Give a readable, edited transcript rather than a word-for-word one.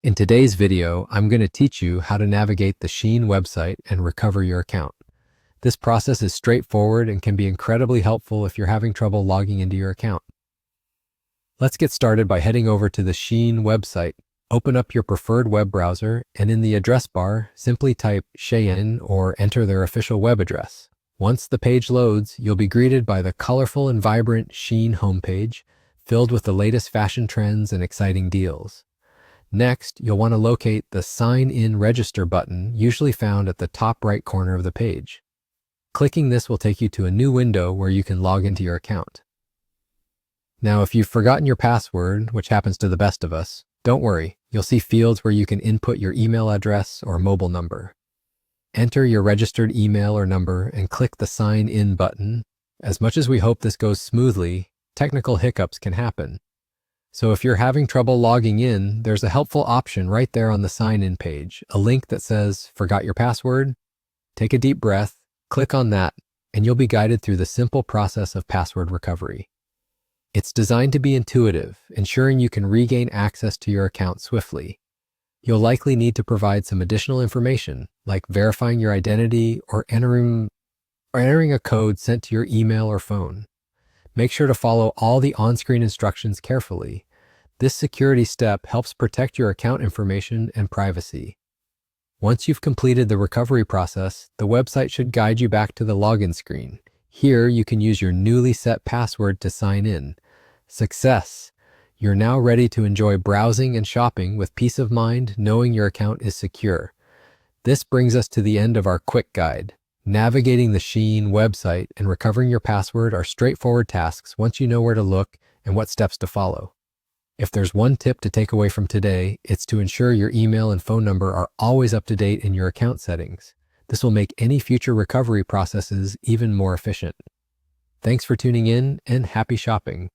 In today's video, I'm going to teach you how to navigate the Shein website and recover your account. This process is straightforward and can be incredibly helpful if you're having trouble logging into your account. Let's get started by heading over to the Shein website. Open up your preferred web browser, and in the address bar, simply type Shein or enter their official web address. Once the page loads, you'll be greeted by the colorful and vibrant Shein homepage, filled with the latest fashion trends and exciting deals. Next, you'll want to locate the Sign In Register button, usually found at the top right corner of the page. Clicking this will take you to a new window where you can log into your account. Now, if you've forgotten your password, which happens to the best of us, don't worry, you'll see fields where you can input your email address or mobile number. Enter your registered email or number and click the Sign In button. As much as we hope this goes smoothly, technical hiccups can happen. So if you're having trouble logging in, there's a helpful option right there on the Sign In page, a link that says, "Forgot your password?" Take a deep breath, click on that, and you'll be guided through the simple process of password recovery. It's designed to be intuitive, ensuring you can regain access to your account swiftly. You'll likely need to provide some additional information, like verifying your identity or entering a code sent to your email or phone. Make sure to follow all the on-screen instructions carefully. This security step helps protect your account information and privacy. Once you've completed the recovery process, the website should guide you back to the login screen. Here, you can use your newly set password to sign in. Success! You're now ready to enjoy browsing and shopping with peace of mind, knowing your account is secure. This brings us to the end of our quick guide. Navigating the Shein website and recovering your password are straightforward tasks once you know where to look and what steps to follow. If there's one tip to take away from today, it's to ensure your email and phone number are always up to date in your account settings. This will make any future recovery processes even more efficient. Thanks for tuning in and happy shopping.